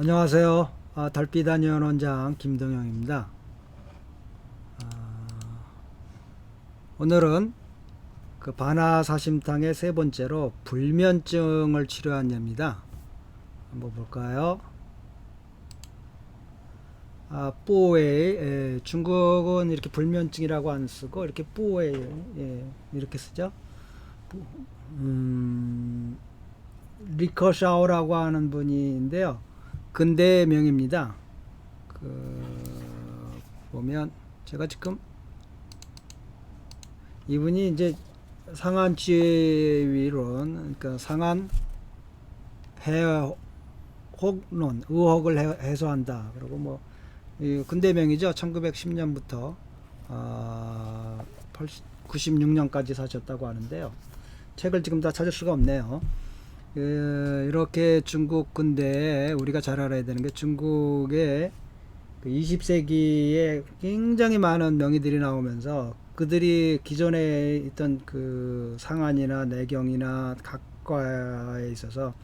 안녕하세요. 달빛아니언 원장 김동영입니다. 오늘은 그 반화사심탕의 세 번째로 불면증을 치료한 예입니다. 한번 볼까요? 뿌웨이, 중국은 이렇게 불면증이라고 안 쓰고 이렇게 뿌웨이, 이렇게 쓰죠. 음, 리커샤오라고 하는 분인데요. 근대명입니다. 보면 제가 지금 이분이 이제 상한치위론, 그러니까 상한 해혹론, 의혹을 해소한다. 그리고 뭐 근대명이죠. 1910년부터 96년까지 사셨다고 하는데요. 책을 지금 다 찾을 수가 없네요. 이렇게 중국 근대에 우리가 잘 알아야 되는 게 중국의 20세기에 굉장히 많은 명의들이 나오면서 그들이 기존에 있던 그 상한이나 내경이나 각과에 있어서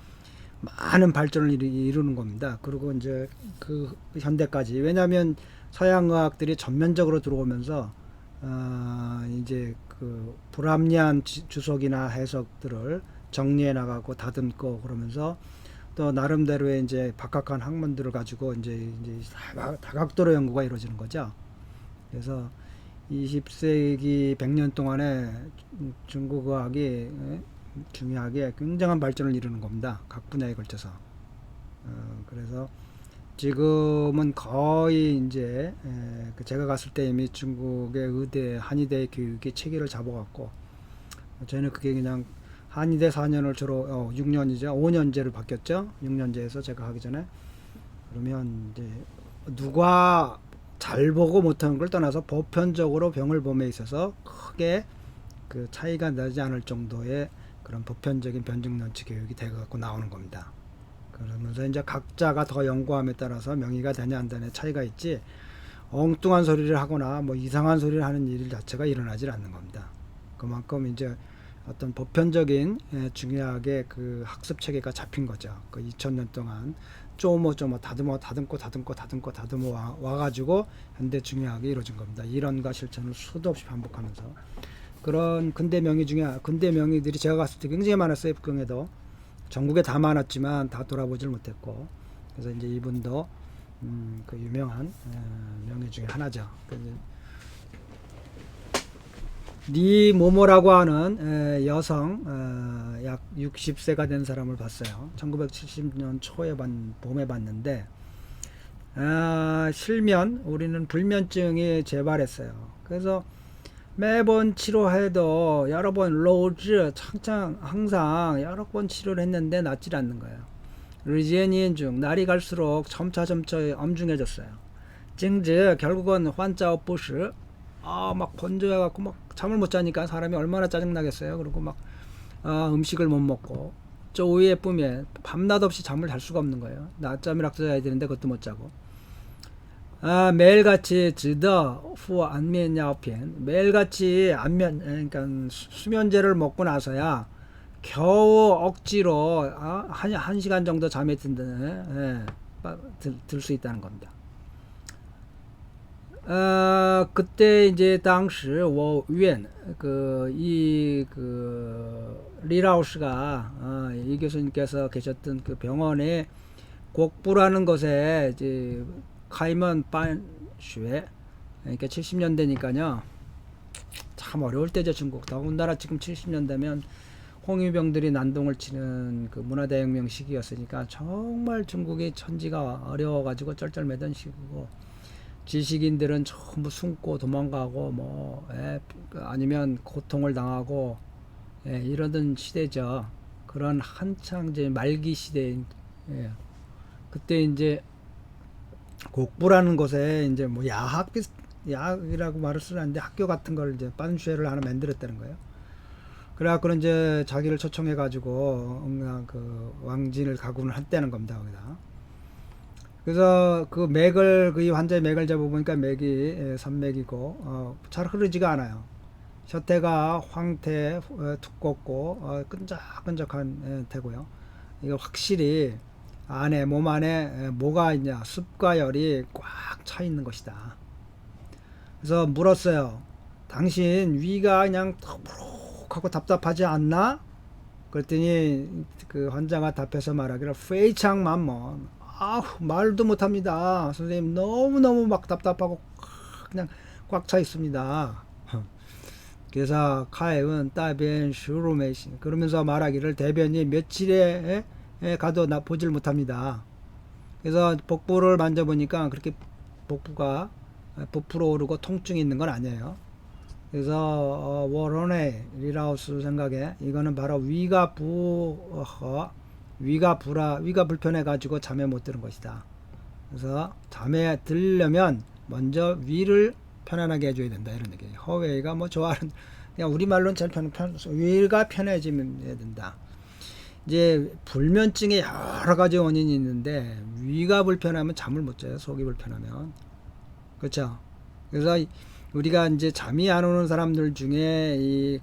많은 발전을 이루는 겁니다. 그리고 이제 그 현대까지. 왜냐하면 서양 의학들이 전면적으로 들어오면서 이제 그 불합리한 주석이나 해석들을 정리해 나가고 다듬고 그러면서 또 나름대로의 이제 박학한 학문들을 가지고 이제 다각도로 연구가 이루어지는 거죠. 그래서 20세기 100년 동안에 중국 의학이 중요하게 굉장한 발전을 이루는 겁니다. 각 분야에 걸쳐서. 그래서 지금은 거의 이제 제가 갔을 때 이미 중국의 의대, 한의대 교육이 체계를 잡아갖고 저희는 그게 그냥 한의대 4년을 주로 6년이죠. 5년제를 바뀌었죠. 6년제에서 제가 하기 전에. 그러면 이제 누가 잘 보고 못하는 걸 떠나서 보편적으로 병을 봄에 있어서 크게 그 차이가 나지 않을 정도의 그런 보편적인 변증런치 교육이 돼갖고 나오는 겁니다. 그러면서 이제 각자가 더 연구함에 따라서 명의가 되냐 안 되냐 차이가 있지, 엉뚱한 소리를 하거나 뭐 이상한 소리를 하는 일 자체가 일어나질 않는 겁니다. 그만큼 이제 어떤 보편적인 중요하게 그 학습 체계가 잡힌 거죠. 그 2000년 동안 쪼모 다듬고 와가지고 현대 중요하게 이루어진 겁니다. 이론과 실천을 수도 없이 반복하면서 그런 근대 명의 중에 근대 명의들이 제가 갔을 때 굉장히 많았어요. 북경에도 전국에 다 많았지만 다 돌아보질 못했고, 그래서 이제 이분도 그 유명한 명의 중에 하나죠. 리 모모라고 하는 여성, 약 60세가 된 사람을 봤어요. 1970년 초에 봄에 봤는데 실면, 우리는 불면증이 재발했어요. 그래서 매번 치료해도 여러 번 로즈 창창 항상 여러 번 치료를 했는데 낫질 않는 거예요. 르지엔이엔중 날이 갈수록 점차 엄중해졌어요. 징즈 결국은 환자 부시, 막 건조해갖고 막 잠을 못 자니까 사람이 얼마나 짜증나겠어요. 그리고 막 음식을 못 먹고 쪼위에 뿜에 밤낮 없이 잠을 잘 수가 없는 거예요. 낮잠이라도 자야 되는데 그것도 못 자고. 매일같이 지더 후 안면야오편, 매일같이 안면, 그러니까 수면제를 먹고 나서야 겨우 억지로 한 시간 정도 잠에 들 수 있다는 겁니다. 그때 이제 당시 원 리라우스가 이 교수님께서 계셨던 그 병원에 곡부라는 곳에 이제 카이먼 반슈에, 그러니까 70년대니까요. 참 어려울 때죠. 중국 더군다나 지금 70년대면 홍위병들이 난동을 치는 그 문화대혁명 시기였으니까 정말 중국이 천지가 어려워가지고 쩔쩔매던 시기고, 지식인들은 전부 숨고 도망가고 아니면 고통을 당하고 이러던 시대죠. 그런 한창 이제 말기 시대인, 그때 이제 곡부라는 곳에 이제 뭐 야학이라고 말을 쓰는데 학교 같은 걸 이제 반쉐를 하나 만들었다는 거예요. 그래갖고 이제 자기를 초청해가지고 그 왕진을 가군을 했다는 겁니다. 거기다. 그래서 그 맥을, 그 이 환자의 맥을 잡아보니까 맥이 산맥이고 잘 흐르지가 않아요. 셔태가 황태, 두껍고 끈적끈적한 태고요. 이거 확실히 안에 몸 안에 뭐가 있냐? 습과 열이 꽉 차 있는 것이다. 그래서 물었어요. 당신 위가 그냥 더부룩하고 답답하지 않나? 그랬더니 그 환자가 답해서 말하기를 페이창만먼 아우 말도 못합니다. 선생님 너무너무 막 답답하고 그냥 꽉 차 있습니다. 그래서 카에은 따변 슈루메신 그러면서 말하기를 대변이 며칠에 가도 나 보질 못합니다. 그래서 복부를 만져보니까 그렇게 복부가 부풀어 오르고 통증이 있는 건 아니에요. 그래서 워런의 리라우스 생각에 이거는 바로 위가 불편해 가지고 잠에 못 드는 것이다. 그래서 잠에 들려면 먼저 위를 편안하게 해줘야 된다 이런 얘기예요. 허웨이가 뭐 좋아하는 그냥 우리말로는 제일 위가 편해지면 된다. 이제 불면증에 여러 가지 원인이 있는데 위가 불편하면 잠을 못 자요. 속이 불편하면 그렇죠. 그래서 우리가 이제 잠이 안 오는 사람들 중에 이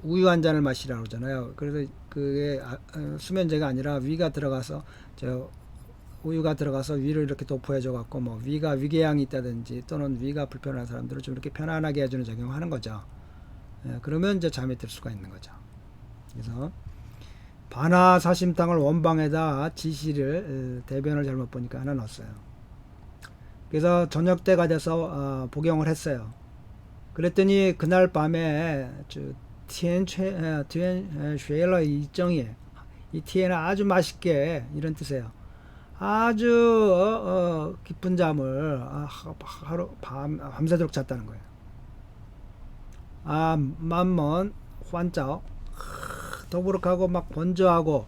우유 한 잔을 마시라고 그러잖아요. 그래서 그게 수면제가 아니라 위가 들어가서 저 우유가 들어가서 위를 이렇게 도포해줘 갖고 뭐 위가 위궤양이 있다든지 또는 위가 불편한 사람들을 좀 이렇게 편안하게 해주는 작용을 하는 거죠. 그러면 이제 잠이 들 수가 있는 거죠. 그래서 반화사심탕을 원방에다 지시를 대변을 잘못 보니까 하나 넣었어요. 그래서 저녁 때가 돼서 복용을 했어요. 그랬더니 그날 밤에 티엔 쉐러 이정이 이 티엔은 아주 맛있게 이런 뜻이에요. 아주 깊은 잠을 하루 밤새도록 잤다는 거예요. 만먼 환자 더부룩하고 막 건조하고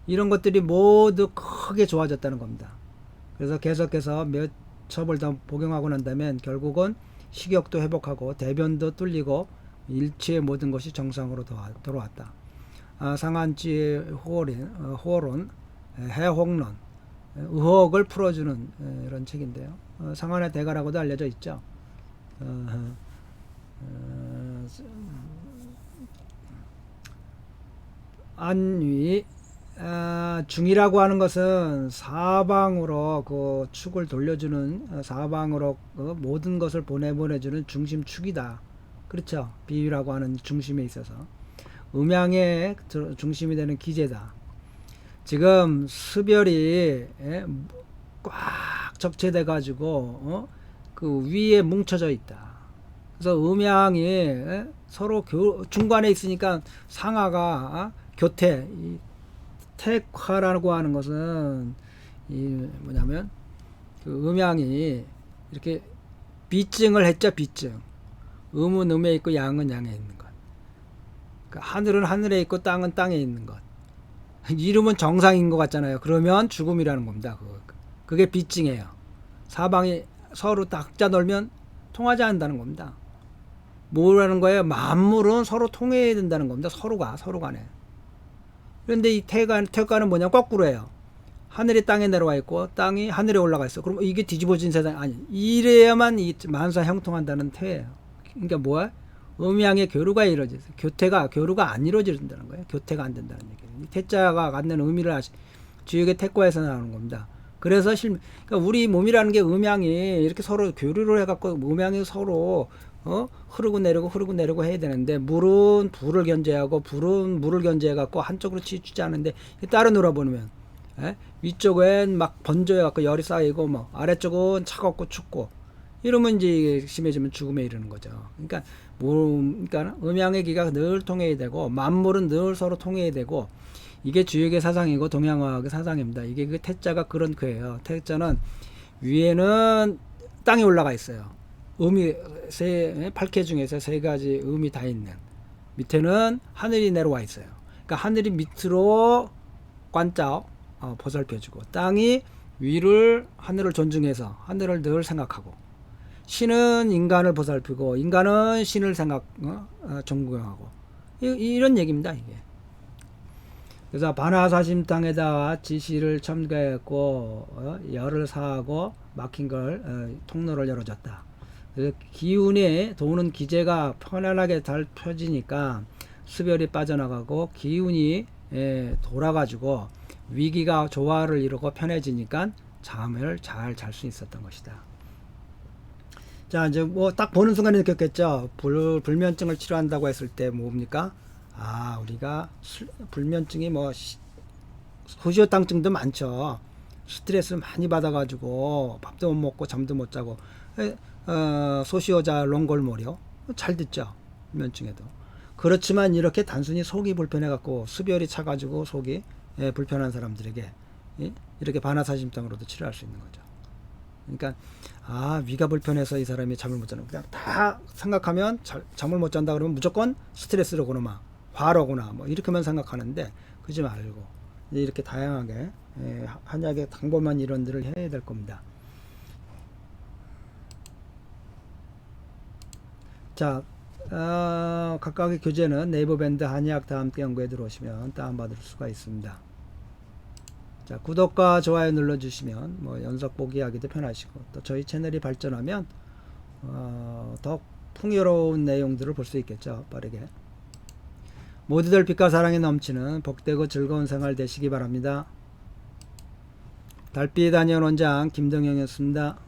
이런 것들이 모두 크게 좋아졌다는 겁니다. 그래서 계속해서 몇 첩을 더 복용하고 난 다음에 결국은 식욕도 회복하고 대변도 뚫리고 일체의 모든 것이 정상으로 돌아왔다. 상한지 호론, 해홍론, 의혹을 풀어주는 이런 책인데요. 상한의 대가라고도 알려져 있죠. 안위 중이라고 하는 것은 사방으로 그 축을 돌려주는 사방으로 그 모든 것을 보내주는 중심축이다. 그렇죠. 비유라고 하는 중심에 있어서 음양의 중심이 되는 기제다. 지금 수별이 꽉 적체돼 가지고 그 위에 뭉쳐져 있다. 그래서 음양이 서로 중간에 있으니까 상하가 교태 택화라고 하는 것은 이 뭐냐면 그 음양이 이렇게 비증을 했죠. 비증. 음은 음에 있고 양은 양에 있는 것. 그러니까 하늘은 하늘에 있고 땅은 땅에 있는 것. 이름은 정상인 것 같잖아요. 그러면 죽음이라는 겁니다. 그게 비증이에요. 사방이 서로 딱 짜놀면 통하지 않는다는 겁니다. 뭐라는 거예요? 만물은 서로 통해야 된다는 겁니다. 서로 간에. 그런데 이 태가는 뭐냐? 거꾸로예요. 하늘이 땅에 내려와 있고 땅이 하늘에 올라가 있어. 그럼 이게 뒤집어진 세상 아니. 이래야만 이 만사 형통한다는 태예요. 그러니까 뭐야? 음양의 교류가 이루어져요. 교류가 안 이루어진다는 거예요. 교태가 안 된다는 얘기예요. 이 태자가 갖는 의미를 주역의 태과에서 나오는 겁니다. 그래서 그러니까 우리 몸이라는 게 음양이 이렇게 서로 교류를 해갖고 음양이 서로 흐르고 내리고 해야 되는데 물은 불을 견제하고 불은 물을 견제해갖고 한쪽으로 치우치지 않는데 따로 놀아보면 위쪽엔 막 번져갖고 열이 쌓이고 뭐 아래쪽은 차갑고 춥고 이러면 이제 심해지면 죽음에 이르는 거죠. 그러니까 음양의 기가 늘 통해야 되고 만물은 늘 서로 통해야 되고 이게 주역의 사상이고 동양화학의 사상입니다. 이게 그 태자가 그런 거예요. 태자는 위에는 땅이 올라가 있어요. 음이 8개 중에서 3가지 음이 다 있는 밑에는 하늘이 내려와 있어요. 그러니까 하늘이 밑으로 관짝 보살펴주고 땅이 위를 하늘을 존중해서 하늘을 늘 생각하고 신은 인간을 보살피고 인간은 신을 존경하고 이런 얘기입니다. 이게. 그래서 반화사심탕에다가 지시를 첨가했고 열을 사하고 막힌 걸 통로를 열어줬다. 그래서 기운이 도는 기제가 편안하게 잘 펴지니까 수별이 빠져나가고 기운이 돌아가지고 위기가 조화를 이루고 편해지니까 잠을 잘 잘 수 있었던 것이다. 자, 이제 뭐 딱 보는 순간에 느꼈겠죠. 불면증을 치료한다고 했을 때 뭡니까? 아, 우리가 불면증이 뭐 소시오당증도 많죠. 스트레스를 많이 받아가지고 밥도 못 먹고 잠도 못 자고 소시오자 롱골몰이요. 잘 듣죠. 불면증에도. 그렇지만 이렇게 단순히 속이 불편해갖고 수별이 차가지고 속이 불편한 사람들에게 이렇게 반화사심증으로도 치료할 수 있는 거죠. 그러니까 위가 불편해서 이 사람이 잠을 못 자는 그냥 다 생각하면 잠을 못 잔다 그러면 무조건 스트레스로구나 막 화로구나 뭐 이렇게만 생각하는데 그러지 말고 이렇게 다양하게 한약의 당범한 이론들을 해야 될 겁니다. 자, 각각의 교재는 네이버밴드 한의학 다 함께 연구에 들어오시면 다운받을 수가 있습니다. 자, 구독과 좋아요 눌러주시면 뭐 연속 보기 하기도 편하시고 또 저희 채널이 발전하면 더 풍요로운 내용들을 볼 수 있겠죠. 빠르게. 모두들 빛과 사랑이 넘치는 복되고 즐거운 생활 되시기 바랍니다. 달빛 한의원 원장 김동영이었습니다.